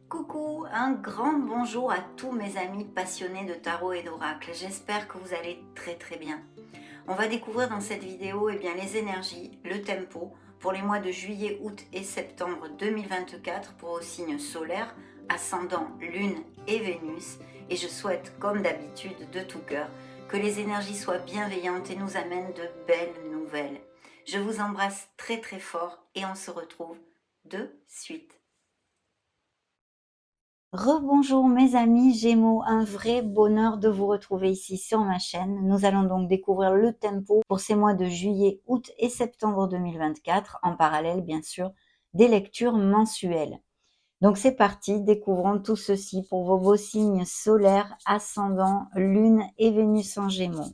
Coucou, un grand bonjour à tous mes amis passionnés de tarot et d'oracle. J'espère que vous allez très bien. On va découvrir dans cette vidéo les énergies, le tempo pour les mois de juillet, août et septembre 2024 pour vos signes solaires, ascendant, lune et Vénus. Et je souhaite, comme d'habitude, de tout cœur, que les énergies soient bienveillantes et nous amènent de belles nouvelles. Je vous embrasse très fort et on se retrouve de suite. Rebonjour mes amis Gémeaux, un vrai bonheur de vous retrouver ici sur ma chaîne. Nous allons donc découvrir le tempo pour ces mois de juillet, août et septembre 2024, en parallèle bien sûr des lectures mensuelles. Donc c'est parti, découvrons tout ceci pour vos beaux signes solaires, ascendant, lune et Vénus en Gémeaux.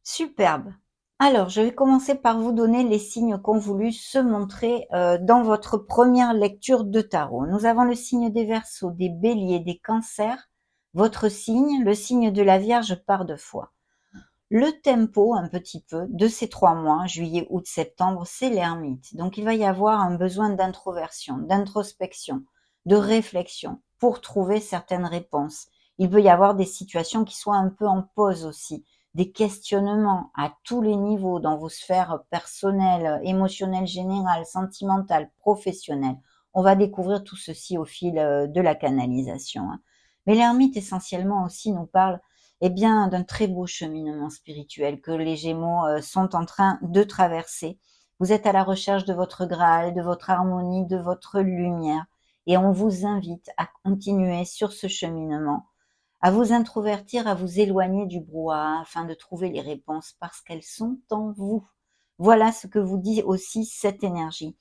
Superbe. Alors, je vais commencer par vous donner les signes qu'ont voulu se montrer dans votre première lecture de tarot. Nous avons le signe des Verseaux, des Béliers, des Cancers. Votre signe, le signe de la Vierge par deux fois. Le tempo, un petit peu, de ces 3 mois, juillet, août, septembre, c'est l'ermite. Donc, il va y avoir un besoin d'introversion, d'introspection, de réflexion pour trouver certaines réponses. Il peut y avoir des situations qui soient un peu en pause aussi, des questionnements à tous les niveaux dans vos sphères personnelles, émotionnelles générales, sentimentales, professionnelles. On va découvrir tout ceci au fil de la canalisation, hein. Mais l'ermite, essentiellement aussi, nous parle d'un très beau cheminement spirituel que les Gémeaux sont en train de traverser. Vous êtes à la recherche de votre Graal, de votre harmonie, de votre lumière, et on vous invite à continuer sur ce cheminement, à vous introvertir, à vous éloigner du brouhaha afin de trouver les réponses parce qu'elles sont en vous. Voilà ce que vous dit aussi cette énergie.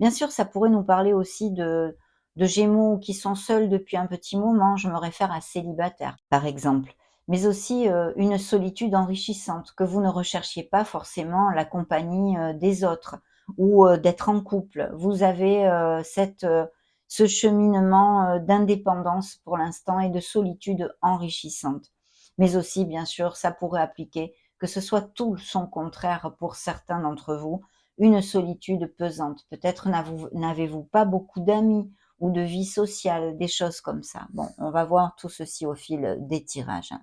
Bien sûr, ça pourrait nous parler aussi de Gémeaux qui sont seuls depuis un petit moment, je me réfère à célibataires par exemple, mais aussi une solitude enrichissante, que vous ne recherchiez pas forcément la compagnie des autres ou d'être en couple. Vous avez ce cheminement d'indépendance pour l'instant et de solitude enrichissante. Mais aussi, bien sûr, ça pourrait appliquer que ce soit tout son contraire pour certains d'entre vous, une solitude pesante. Peut-être n'avez-vous pas beaucoup d'amis ou de vie sociale, des choses comme ça. Bon, on va voir tout ceci au fil des tirages, hein.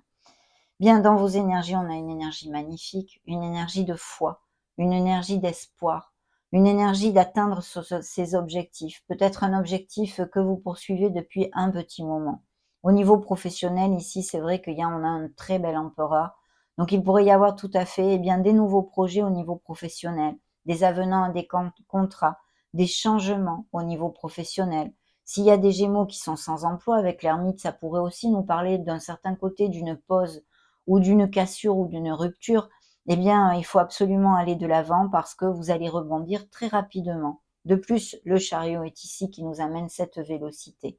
Bien, dans vos énergies, on a une énergie magnifique, une énergie de foi, une énergie d'espoir, une énergie d'atteindre ses objectifs. Peut-être un objectif que vous poursuivez depuis un petit moment. Au niveau professionnel, ici, c'est vrai on a un très bel empereur. Donc, il pourrait y avoir tout à fait des nouveaux projets au niveau professionnel, des avenants à des contrats, des changements au niveau professionnel. S'il y a des Gémeaux qui sont sans emploi avec l'ermite, ça pourrait aussi nous parler d'un certain côté d'une pause ou d'une cassure ou d'une rupture. Il faut absolument aller de l'avant parce que vous allez rebondir très rapidement. De plus, le chariot est ici qui nous amène cette vélocité.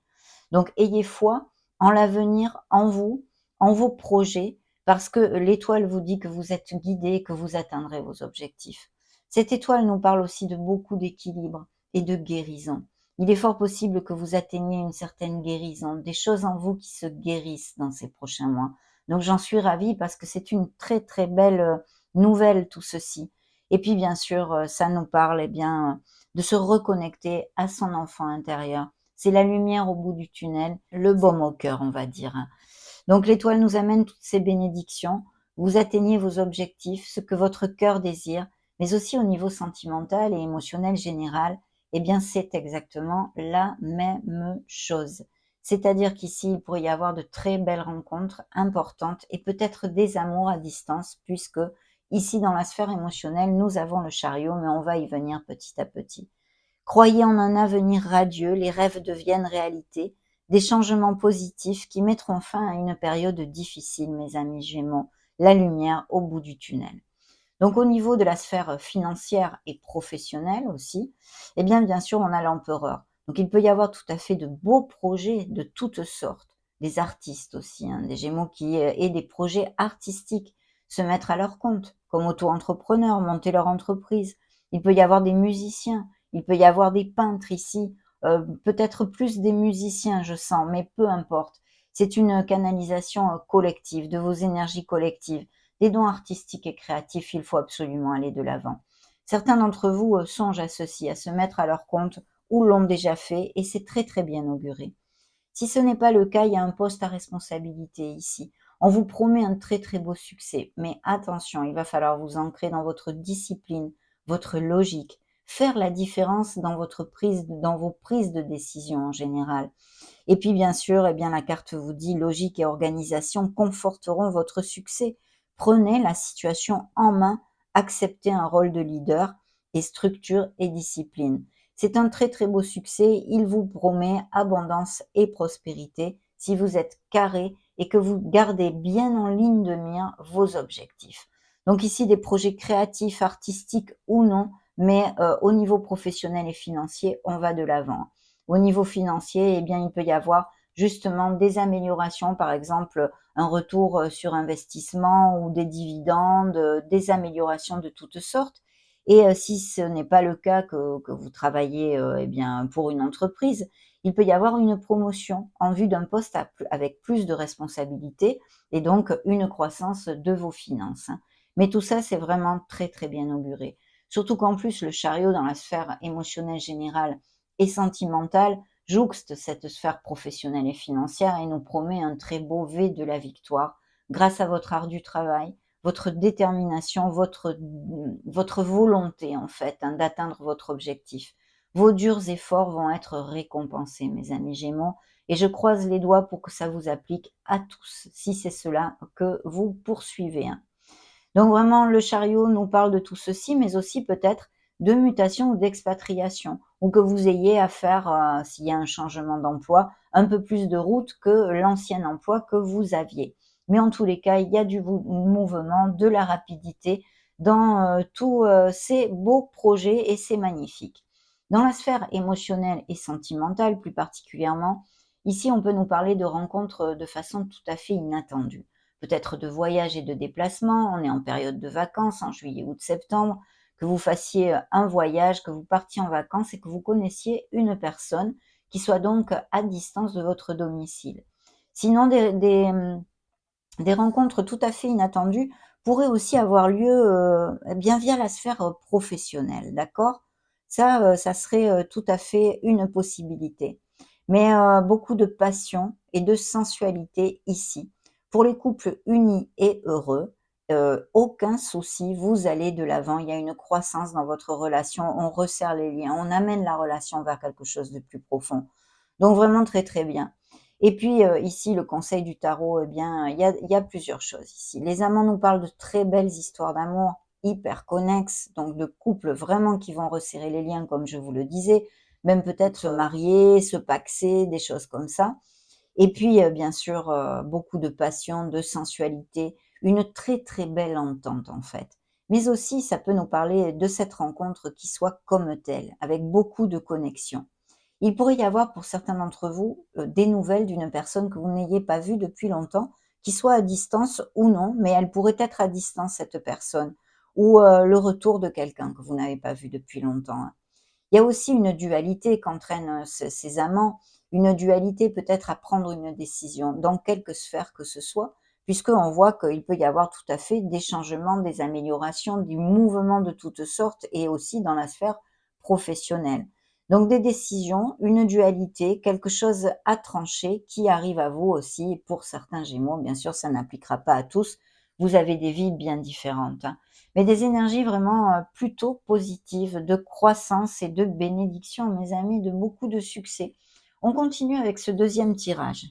Donc, ayez foi en l'avenir, en vous, en vos projets, parce que l'étoile vous dit que vous êtes guidé, que vous atteindrez vos objectifs. Cette étoile nous parle aussi de beaucoup d'équilibre et de guérison. Il est fort possible que vous atteigniez une certaine guérison, des choses en vous qui se guérissent dans ces prochains mois. Donc j'en suis ravie parce que c'est une très belle nouvelle tout ceci. Et puis bien sûr, ça nous parle de se reconnecter à son enfant intérieur. C'est la lumière au bout du tunnel, le baume au cœur, on va dire, hein. Donc l'étoile nous amène toutes ces bénédictions. Vous atteignez vos objectifs, ce que votre cœur désire, mais aussi au niveau sentimental et émotionnel général, c'est exactement la même chose. C'est-à-dire qu'ici, il pourrait y avoir de très belles rencontres importantes et peut-être des amours à distance, puisque ici, dans la sphère émotionnelle, nous avons le chariot, mais on va y venir petit à petit. Croyez en un avenir radieux, les rêves deviennent réalité, des changements positifs qui mettront fin à une période difficile, mes amis Gémeaux, la lumière au bout du tunnel. Donc au niveau de la sphère financière et professionnelle aussi, bien sûr, on a l'empereur. Donc il peut y avoir tout à fait de beaux projets de toutes sortes, des artistes aussi, hein, des Gémeaux qui aient des projets artistiques, se mettre à leur compte, comme auto-entrepreneurs, monter leur entreprise. Il peut y avoir des musiciens, il peut y avoir des peintres ici, peut-être plus des musiciens, je sens, mais peu importe. C'est une canalisation, collective, de vos énergies collectives, des dons artistiques et créatifs, il faut absolument aller de l'avant. Certains d'entre vous, songent à ceci, à se mettre à leur compte ou l'ont déjà fait et c'est très, très bien auguré. Si ce n'est pas le cas, il y a un poste à responsabilité ici. On vous promet un très très beau succès, mais attention, il va falloir vous ancrer dans votre discipline, votre logique, faire la différence dans vos prises de décision en général. Et puis bien sûr, eh bien la carte vous dit logique et organisation conforteront votre succès. Prenez la situation en main, acceptez un rôle de leader et structure et discipline. C'est un très très beau succès, il vous promet abondance et prospérité si vous êtes carré et que vous gardez bien en ligne de mire vos objectifs. Donc ici des projets créatifs, artistiques ou non, mais au niveau professionnel et financier, on va de l'avant. Au niveau financier, eh bien, il peut y avoir justement des améliorations, par exemple un retour sur investissement ou des dividendes, des améliorations de toutes sortes. Et si ce n'est pas le cas que vous travaillez eh bien, pour une entreprise, il peut y avoir une promotion en vue d'un poste avec plus de responsabilités et donc une croissance de vos finances, hein. Mais tout ça, c'est vraiment très très bien auguré. Surtout qu'en plus, le chariot dans la sphère émotionnelle générale et sentimentale jouxte cette sphère professionnelle et financière et nous promet un très beau V de la victoire grâce à votre ardu travail, votre détermination, votre volonté en fait, hein, d'atteindre votre objectif. Vos durs efforts vont être récompensés, mes amis Gémeaux, et je croise les doigts pour que ça vous applique à tous, si c'est cela que vous poursuivez, hein. Donc vraiment, le chariot nous parle de tout ceci, mais aussi peut-être de mutation ou d'expatriation, ou que vous ayez à faire, s'il y a un changement d'emploi, un peu plus de route que l'ancien emploi que vous aviez. Mais en tous les cas, il y a du mouvement, de la rapidité dans tous ces beaux projets et c'est magnifique. Dans la sphère émotionnelle et sentimentale plus particulièrement, ici on peut nous parler de rencontres de façon tout à fait inattendue, peut-être de voyage et de déplacement. On est en période de vacances, en juillet, août, septembre, que vous fassiez un voyage, que vous partiez en vacances et que vous connaissiez une personne qui soit donc à distance de votre domicile. Sinon, des rencontres tout à fait inattendues pourraient aussi avoir lieu eh bien via la sphère professionnelle, d'accord? Ça serait tout à fait une possibilité. Mais beaucoup de passion et de sensualité ici. Pour les couples unis et heureux, aucun souci, vous allez de l'avant. Il y a une croissance dans votre relation, on resserre les liens, on amène la relation vers quelque chose de plus profond. Donc vraiment très, très bien. Et puis, ici, le conseil du tarot, eh bien, il y a plusieurs choses ici. Les amants nous parlent de très belles histoires d'amour, hyper connexes, donc de couples vraiment qui vont resserrer les liens, comme je vous le disais, même peut-être se marier, se paxer, des choses comme ça. Et puis, bien sûr, beaucoup de passion, de sensualité, une très, très belle entente, en fait. Mais aussi, ça peut nous parler de cette rencontre qui soit comme telle, avec beaucoup de connexion. Il pourrait y avoir pour certains d'entre vous, des nouvelles d'une personne que vous n'ayez pas vue depuis longtemps, qui soit à distance ou non, mais elle pourrait être à distance cette personne ou le retour de quelqu'un que vous n'avez pas vu depuis longtemps, hein. Il y a aussi une dualité qu'entraînent, ces amants, une dualité peut-être à prendre une décision dans quelque sphère que ce soit, puisqu'on voit qu'il peut y avoir tout à fait des changements, des améliorations, des mouvements de toutes sortes et aussi dans la sphère professionnelle. Donc des décisions, une dualité, quelque chose à trancher qui arrive à vous aussi pour certains Gémeaux. Bien sûr, ça n'appliquera pas à tous. Vous avez des vies bien différentes, hein, mais des énergies vraiment plutôt positives, de croissance et de bénédiction, mes amis, de beaucoup de succès. On continue avec ce deuxième tirage.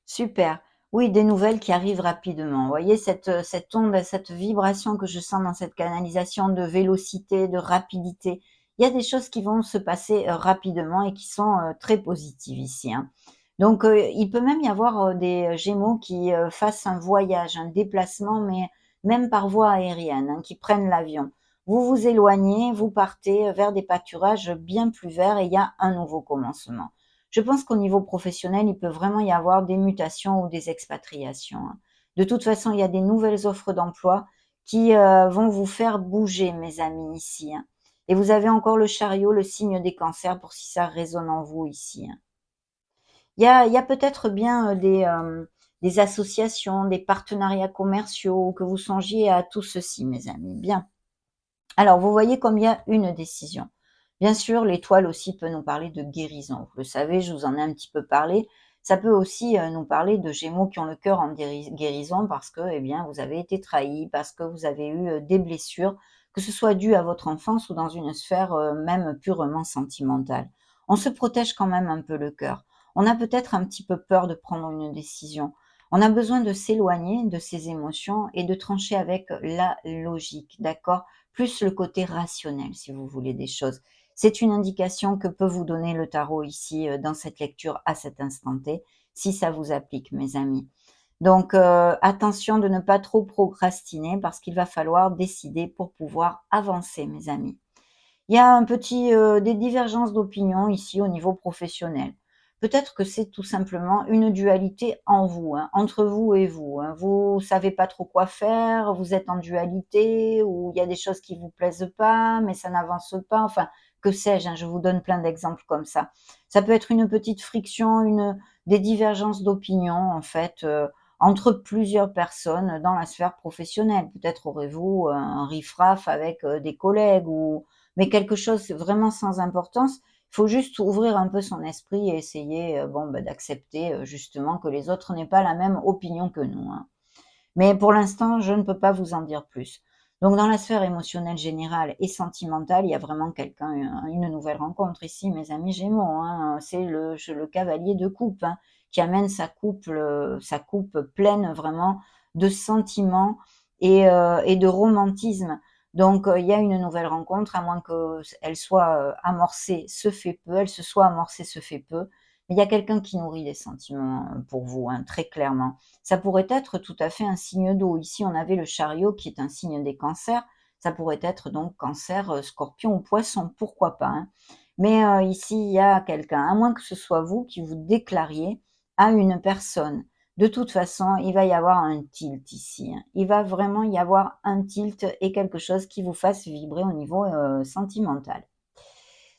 Super. Oui, des nouvelles qui arrivent rapidement. Vous voyez cette onde, cette vibration que je sens dans cette canalisation de vélocité, de rapidité. Il y a des choses qui vont se passer rapidement et qui sont très positives ici, hein. Donc, il peut même y avoir des Gémeaux qui fassent un voyage, un déplacement, mais même par voie aérienne, hein, qui prennent l'avion. vous vous éloignez, vous partez vers des pâturages bien plus verts et il y a un nouveau commencement. Je pense qu'au niveau professionnel, il peut vraiment y avoir des mutations ou des expatriations, hein. De toute façon, il y a des nouvelles offres d'emploi qui vont vous faire bouger, mes amis, ici, hein. Et vous avez encore le chariot, le signe des cancers, pour si ça résonne en vous ici, hein. Il y a peut-être bien des associations, des partenariats commerciaux, que vous songiez à tout ceci, mes amis. Bien. Alors, vous voyez comme il y a une décision. Bien sûr, l'étoile aussi peut nous parler de guérison. Vous le savez, je vous en ai un petit peu parlé. Ça peut aussi nous parler de Gémeaux qui ont le cœur en guérison parce que, eh bien, vous avez été trahi, parce que vous avez eu des blessures, que ce soit dû à votre enfance ou dans une sphère même purement sentimentale. On se protège quand même un peu le cœur. On a peut-être un petit peu peur de prendre une décision. On a besoin de s'éloigner de ces émotions et de trancher avec la logique, d'accord? Plus le côté rationnel, si vous voulez des choses. C'est une indication que peut vous donner le tarot ici, dans cette lecture à cet instant T, si ça vous applique, mes amis. Donc, attention de ne pas trop procrastiner parce qu'il va falloir décider pour pouvoir avancer, mes amis. Il y a des divergences d'opinion ici au niveau professionnel. Peut-être que c'est tout simplement une dualité en vous, hein, entre vous et vous, hein. Vous savez pas trop quoi faire, vous êtes en dualité ou il y a des choses qui vous plaisent pas, mais ça n'avance pas, enfin, que sais-je, hein, je vous donne plein d'exemples comme ça. Ça peut être une petite friction, des divergences d'opinion en fait, entre plusieurs personnes dans la sphère professionnelle. Peut-être aurez-vous un riff-raff avec, des collègues ou mais quelque chose vraiment sans importance. Il faut juste ouvrir un peu son esprit et essayer, d'accepter, justement que les autres n'aient pas la même opinion que nous, hein. Mais pour l'instant, je ne peux pas vous en dire plus. Donc dans la sphère émotionnelle générale et sentimentale, il y a vraiment quelqu'un, une nouvelle rencontre ici, mes amis Gémeaux, hein. C'est le cavalier de coupe, hein, qui amène sa coupe pleine vraiment de sentiments et de romantisme. Donc il y a une nouvelle rencontre, à moins qu'elle soit, amorcée, se fait peu, elle se soit amorcée, se fait peu. Mais il y a quelqu'un qui nourrit des sentiments, pour vous, hein, très clairement. Ça pourrait être tout à fait un signe d'eau. Ici, on avait le chariot qui est un signe des cancers. Ça pourrait être donc cancer, scorpion ou poisson, pourquoi pas, hein. Mais ici, il y a quelqu'un, à moins que ce soit vous qui vous déclariez à une personne. De toute façon, il va y avoir un tilt ici, hein. Il va vraiment y avoir un tilt et quelque chose qui vous fasse vibrer au niveau sentimental.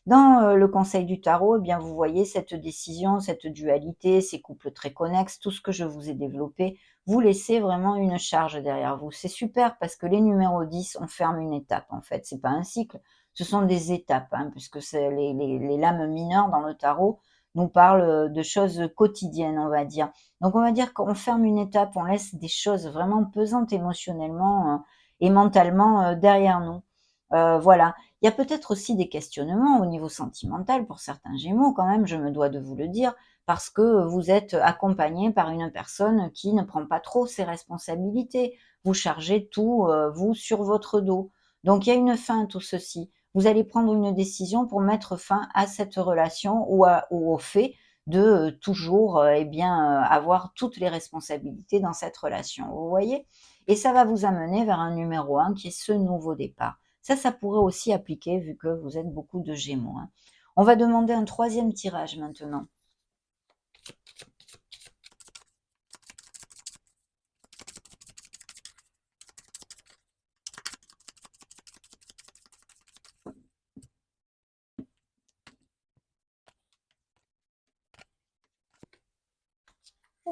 Dans le conseil du tarot, eh bien, vous voyez cette décision, cette dualité, ces couples très connexes, tout ce que je vous ai développé, vous laissez vraiment une charge derrière vous. C'est super parce que les numéros 10, on ferme une étape en fait. C'est pas un cycle, ce sont des étapes, hein, puisque c'est les lames mineures dans le tarot nous parlent de choses quotidiennes, on va dire. Donc on va dire qu'on ferme une étape, on laisse des choses vraiment pesantes émotionnellement et mentalement derrière nous. Voilà. Il y a peut-être aussi des questionnements au niveau sentimental pour certains Gémeaux quand même, je me dois de vous le dire, parce que vous êtes accompagné par une personne qui ne prend pas trop ses responsabilités. Vous chargez tout, vous, sur votre dos. Donc il y a une fin à tout ceci. Vous allez prendre une décision pour mettre fin à cette relation ou au fait de, toujours, avoir toutes les responsabilités dans cette relation. Vous voyez? Et ça va vous amener vers un numéro 1 qui est ce nouveau départ. Ça pourrait aussi appliquer vu que vous êtes beaucoup de Gémeaux, hein. On va demander un troisième tirage maintenant.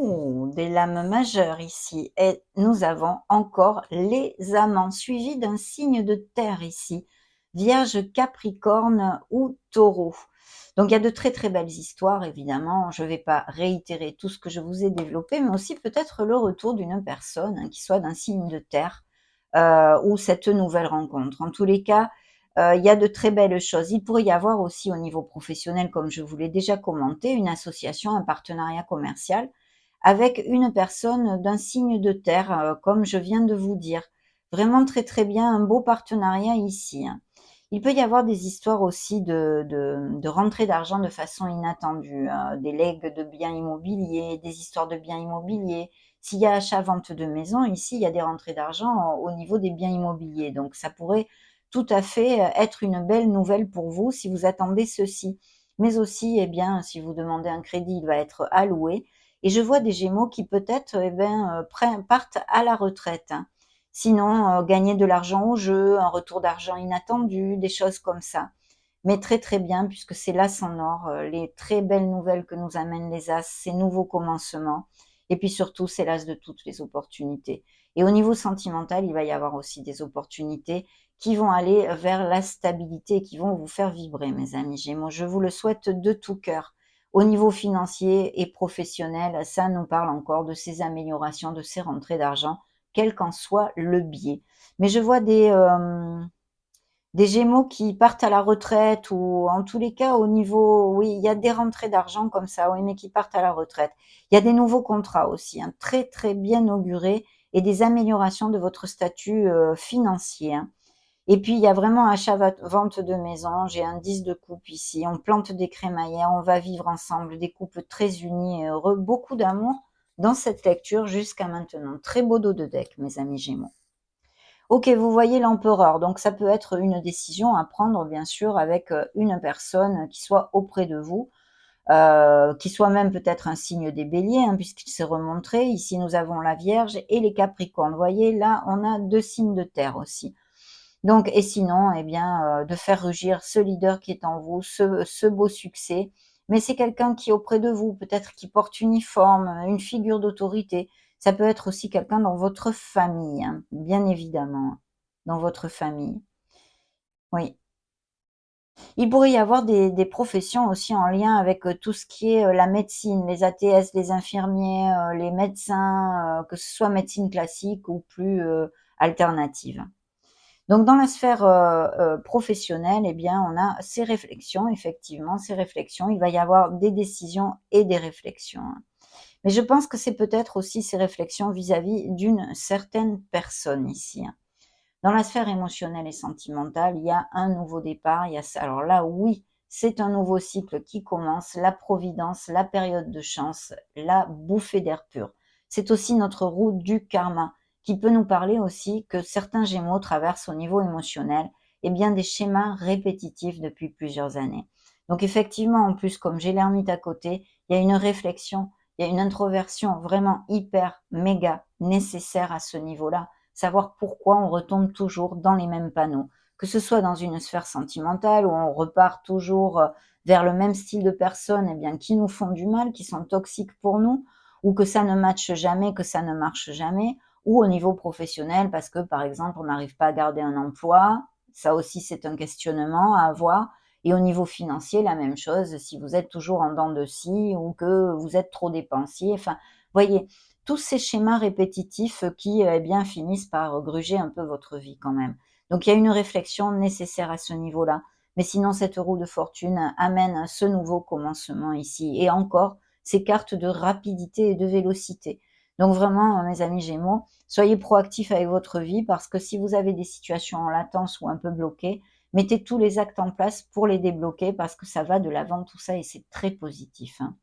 Oh, des lames majeures ici. Et nous avons encore les amants, suivis d'un signe de terre ici. Vierge, Capricorne ou Taureau. Donc il y a de très très belles histoires, évidemment. Je ne vais pas réitérer tout ce que je vous ai développé, mais aussi peut-être le retour d'une personne, hein, qui soit d'un signe de terre, ou cette nouvelle rencontre. En tous les cas, il y a de très belles choses. Il pourrait y avoir aussi au niveau professionnel, comme je vous l'ai déjà commenté, une association, un partenariat commercial avec une personne d'un signe de terre, comme je viens de vous dire. Vraiment très, très bien, un beau partenariat ici, hein. Il peut y avoir des histoires aussi de rentrée d'argent de façon inattendue, des legs de biens immobiliers, des histoires de biens immobiliers. S'il y a achat-vente de maison, ici, il y a des rentrées d'argent au niveau des biens immobiliers. Donc ça pourrait tout à fait être une belle nouvelle pour vous si vous attendez ceci. Mais aussi, eh bien, si vous demandez un crédit, il va être alloué. Et je vois des Gémeaux qui peut-être, eh ben, partent à la retraite, hein. Sinon, gagner de l'argent au jeu, un retour d'argent inattendu, des choses comme ça. Mais très, très bien puisque c'est l'as en or, les très belles nouvelles que nous amènent les as, ces nouveaux commencements et puis surtout, c'est l'as de toutes les opportunités. Et au niveau sentimental, il va y avoir aussi des opportunités qui vont aller vers la stabilité et qui vont vous faire vibrer, mes amis Gémeaux. Je vous le souhaite de tout cœur. Au niveau financier et professionnel, ça nous parle encore de ces améliorations, de ces rentrées d'argent, quel qu'en soit le biais. Mais je vois des Gémeaux qui partent à la retraite ou en tous les cas au niveau oui, il y a des rentrées d'argent comme ça, oui, mais qui partent à la retraite. Il y a des nouveaux contrats aussi, hein, très, très bien augurés et des améliorations de votre statut, financier, hein. Et puis il y a vraiment achat vente de maison, j'ai un 10 de coupe ici, on plante des crémaillères, on va vivre ensemble, des couples très unis et heureux, beaucoup d'amour dans cette lecture jusqu'à maintenant. Très beau dos de deck, mes amis Gémeaux. OK, vous voyez l'empereur, donc ça peut être une décision à prendre bien sûr avec, une personne qui soit auprès de vous, qui soit même peut-être un signe des béliers, hein, puisqu'il s'est remontré. Ici, nous avons la Vierge et les Capricornes. Vous voyez, là, on a 2 signes de terre aussi. Donc et sinon, eh bien, de faire rugir ce leader qui est en vous, ce beau succès. Mais c'est quelqu'un qui est auprès de vous, peut-être qui porte uniforme, une figure d'autorité. Ça peut être aussi quelqu'un dans votre famille, hein, bien évidemment, dans votre famille. Oui. Il pourrait y avoir des professions aussi en lien avec, tout ce qui est, la médecine, les ATS, les infirmiers, les médecins, que ce soit médecine classique ou plus, alternative. Donc dans la sphère, professionnelle, eh bien, on a ces réflexions, effectivement, ces réflexions. Il va y avoir des décisions et des réflexions, hein. Mais je pense que c'est peut-être aussi ces réflexions vis-à-vis d'une certaine personne ici, hein. Dans la sphère émotionnelle et sentimentale, il y a un nouveau départ, il y a ça alors là, oui, c'est un nouveau cycle qui commence, la providence, la période de chance, la bouffée d'air pur. C'est aussi notre roue du karma qui peut nous parler aussi que certains Gémeaux traversent au niveau émotionnel, eh bien des schémas répétitifs depuis plusieurs années. Donc effectivement, en plus, comme j'ai l'ermite à côté, il y a une réflexion, il y a une introversion vraiment hyper, méga nécessaire à ce niveau-là, savoir pourquoi on retombe toujours dans les mêmes panneaux. Que ce soit dans une sphère sentimentale où on repart toujours vers le même style de personnes, eh bien, qui nous font du mal, qui sont toxiques pour nous, ou que ça ne matche jamais, que ça ne marche jamais, ou au niveau professionnel parce que, par exemple, on n'arrive pas à garder un emploi. Ça aussi, c'est un questionnement à avoir. Et au niveau financier, la même chose, si vous êtes toujours en dents de scie ou que vous êtes trop dépensier. Enfin, voyez, tous ces schémas répétitifs qui, eh bien, finissent par gruger un peu votre vie quand même. Donc il y a une réflexion nécessaire à ce niveau-là. Mais sinon, cette roue de fortune amène ce nouveau commencement ici. Et encore, ces cartes de rapidité et de vélocité. Donc vraiment, mes amis Gémeaux, soyez proactifs avec votre vie parce que si vous avez des situations en latence ou un peu bloquées, mettez tous les actes en place pour les débloquer parce que ça va de l'avant tout ça et c'est très positif, hein.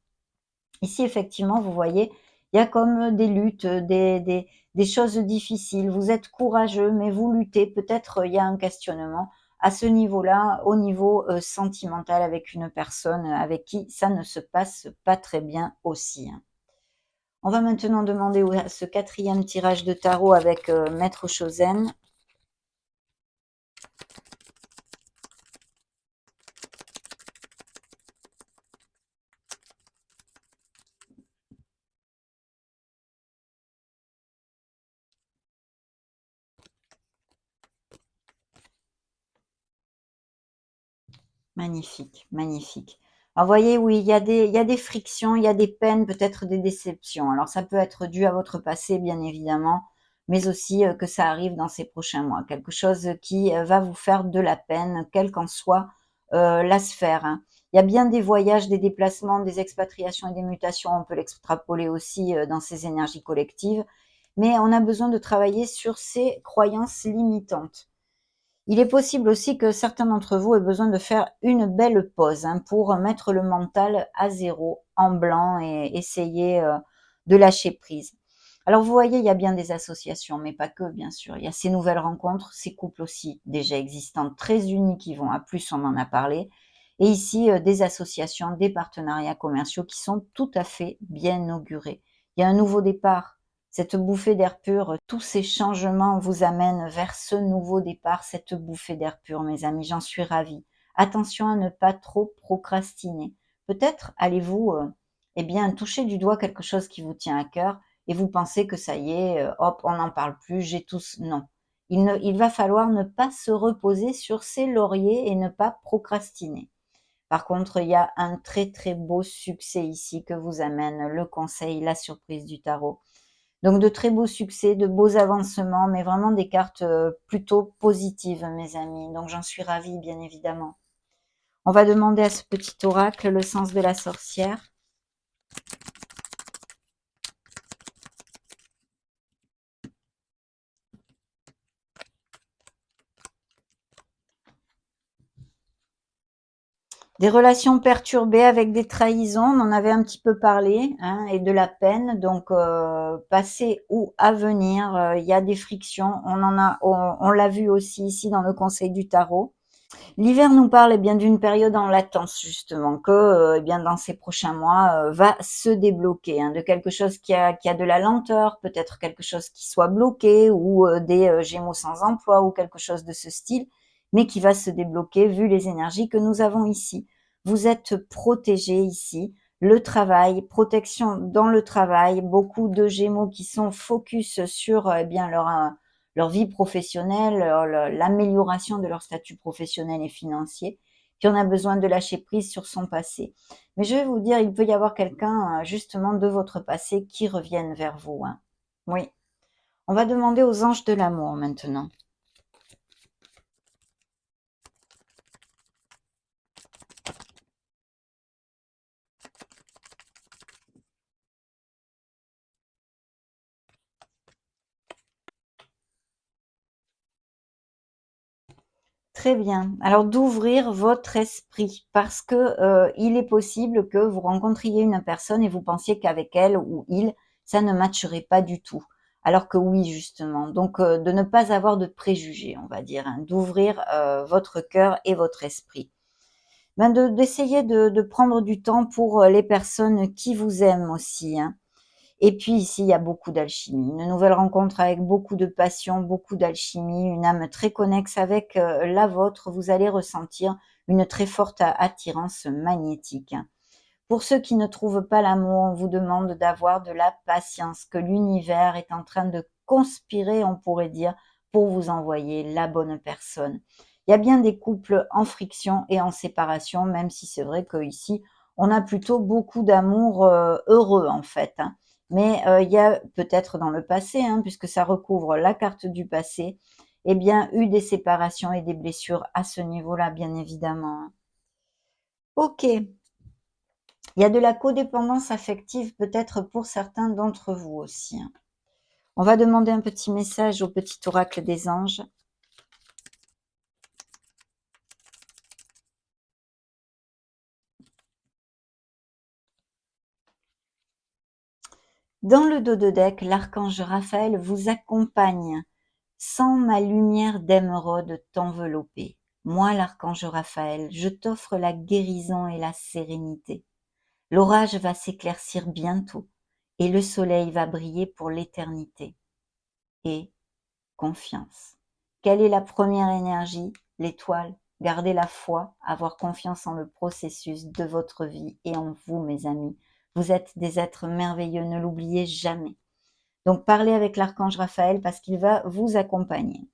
Ici, effectivement, vous voyez, il y a comme des luttes, des choses difficiles. Vous êtes courageux, mais vous luttez. Peut-être, il y a un questionnement à ce niveau-là, au niveau, sentimental avec une personne, avec qui ça ne se passe pas très bien aussi, hein. On va maintenant demander ce quatrième tirage de tarot avec, Maître Chosen. Magnifique, magnifique. Alors, vous voyez, oui, il y a des frictions, il y a des peines, peut-être des déceptions. Alors, ça peut être dû à votre passé, bien évidemment, mais aussi que ça arrive dans ces prochains mois. Quelque chose qui va vous faire de la peine, quelle qu'en soit la sphère, hein. Il y a bien des voyages, des déplacements, des expatriations et des mutations. On peut l'extrapoler aussi dans ces énergies collectives, mais on a besoin de travailler sur ces croyances limitantes. Il est possible aussi que certains d'entre vous aient besoin de faire une belle pause, hein, pour mettre le mental à zéro, en blanc et essayer, de lâcher prise. Alors vous voyez, il y a bien des associations, mais pas que, bien sûr. Il y a ces nouvelles rencontres, ces couples aussi déjà existants, très unis qui vont à plus, on en a parlé. Et ici, des associations, des partenariats commerciaux qui sont tout à fait bien augurés. Il y a un nouveau départ, cette bouffée d'air pur, tous ces changements vous amènent vers ce nouveau départ, cette bouffée d'air pur, mes amis, j'en suis ravie. Attention à ne pas trop procrastiner. Peut-être allez-vous, eh bien, toucher du doigt quelque chose qui vous tient à cœur et vous pensez que ça y est, hop, on n'en parle plus, j'ai tous non. Il va falloir ne pas se reposer sur ses lauriers et ne pas procrastiner. Par contre, il y a un très, très beau succès ici que vous amène le conseil, la surprise du tarot. Donc de très beaux succès, de beaux avancements, mais vraiment des cartes, plutôt positives, mes amis. Donc j'en suis ravie, bien évidemment. On va demander à ce petit oracle le sens de la sorcière. Des relations perturbées avec des trahisons, on en avait un petit peu parlé, hein, et de la peine, donc passé ou à venir, il y a des frictions, on l'a vu aussi ici dans le conseil du tarot. L'hiver nous parle bien d'une période en latence justement que eh bien dans ces prochains mois va se débloquer, hein, de quelque chose qui a de la lenteur, peut-être quelque chose qui soit bloqué ou des Gémeaux sans emploi ou quelque chose de ce style, mais qui va se débloquer vu les énergies que nous avons ici. Vous êtes protégés ici. Le travail, protection dans le travail, beaucoup de Gémeaux qui sont focus sur eh bien leur vie professionnelle, l'amélioration de leur statut professionnel et financier, puis on a besoin de lâcher prise sur son passé. Mais je vais vous dire, il peut y avoir quelqu'un justement de votre passé qui revienne vers vous, hein. Oui. On va demander aux anges de l'amour maintenant. Très bien. Alors d'ouvrir votre esprit parce que, il est possible que vous rencontriez une personne et vous pensiez qu'avec elle ou il, ça ne matcherait pas du tout. Alors que oui, justement. Donc, de ne pas avoir de préjugés, on va dire, hein, d'ouvrir, votre cœur et votre esprit. Ben, d'essayer de prendre du temps pour, les personnes qui vous aiment aussi, hein. Et puis ici, il y a beaucoup d'alchimie. Une nouvelle rencontre avec beaucoup de passion, beaucoup d'alchimie, une âme très connexe avec la vôtre. Vous allez ressentir une très forte attirance magnétique. Pour ceux qui ne trouvent pas l'amour, on vous demande d'avoir de la patience, que l'univers est en train de conspirer, on pourrait dire, pour vous envoyer la bonne personne. Il y a bien des couples en friction et en séparation, même si c'est vrai qu'ici, on a plutôt beaucoup d'amour heureux en fait, hein. Mais il y a peut-être dans le passé, hein, puisque ça recouvre la carte du passé, eh bien, eu des séparations et des blessures à ce niveau-là, bien évidemment, hein. Ok, il y a de la codépendance affective peut-être pour certains d'entre vous aussi, hein. On va demander un petit message au petit oracle des anges. Dans le dos de deck, l'archange Raphaël vous accompagne. Sans ma lumière d'émeraude t'envelopper. Moi, l'archange Raphaël, je t'offre la guérison et la sérénité. L'orage va s'éclaircir bientôt et le soleil va briller pour l'éternité. Et confiance. Quelle est la première énergie? L'étoile. Gardez la foi, avoir confiance en le processus de votre vie et en vous, mes amis. Vous êtes des êtres merveilleux, ne l'oubliez jamais. Donc parlez avec l'archange Raphaël parce qu'il va vous accompagner.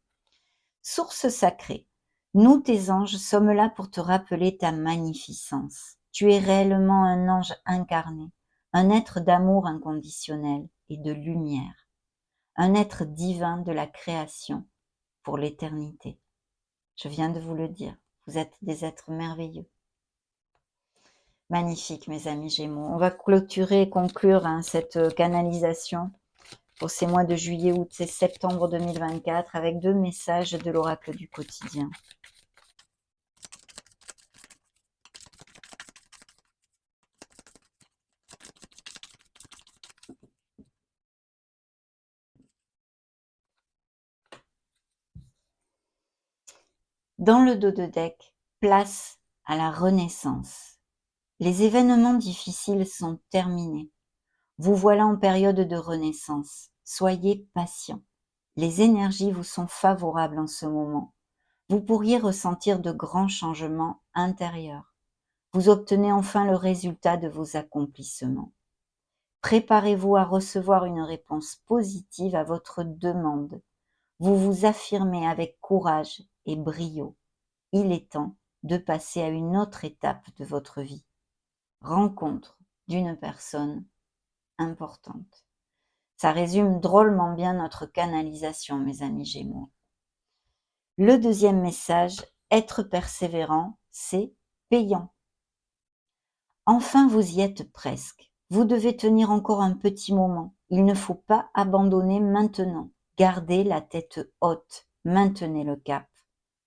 Source sacrée, nous tes anges sommes là pour te rappeler ta magnificence. Tu es réellement un ange incarné, un être d'amour inconditionnel et de lumière, un être divin de la création pour l'éternité. Je viens de vous le dire, vous êtes des êtres merveilleux. Magnifique, mes amis Gémeaux. On va clôturer et conclure cette canalisation pour ces mois de juillet, août et septembre 2024 avec 2 messages de l'oracle du quotidien. Dans le dos de deck, place à la renaissance. Les événements difficiles sont terminés. Vous voilà en période de renaissance. Soyez patient. Les énergies vous sont favorables en ce moment. Vous pourriez ressentir de grands changements intérieurs. Vous obtenez enfin le résultat de vos accomplissements. Préparez-vous à recevoir une réponse positive à votre demande. Vous vous affirmez avec courage et brio. Il est temps de passer à une autre étape de votre vie. Rencontre d'une personne importante. Ça résume drôlement bien notre canalisation, mes amis Gémeaux. Le deuxième message, être persévérant, c'est payant. Enfin, vous y êtes presque. Vous devez tenir encore un petit moment. Il ne faut pas abandonner maintenant. Gardez la tête haute. Maintenez le cap.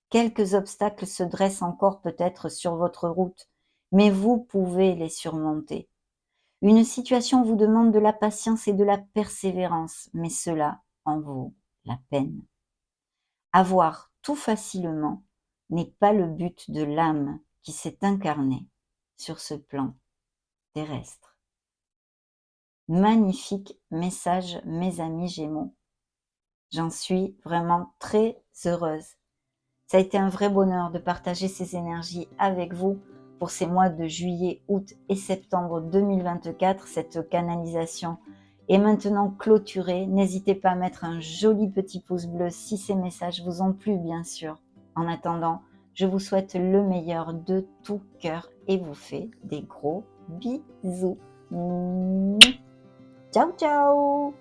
Quelques obstacles se dressent encore peut-être sur votre route, mais vous pouvez les surmonter. Une situation vous demande de la patience et de la persévérance, mais cela en vaut la peine. Avoir tout facilement n'est pas le but de l'âme qui s'est incarnée sur ce plan terrestre. Magnifique message, mes amis Gémeaux. J'en suis vraiment très heureuse. Ça a été un vrai bonheur de partager ces énergies avec vous pour ces mois de juillet, août et septembre 2024. Cette canalisation est maintenant clôturée. N'hésitez pas à mettre un joli petit pouce bleu si ces messages vous ont plu, bien sûr. En attendant, je vous souhaite le meilleur de tout cœur et vous fais des gros bisous. Ciao, ciao!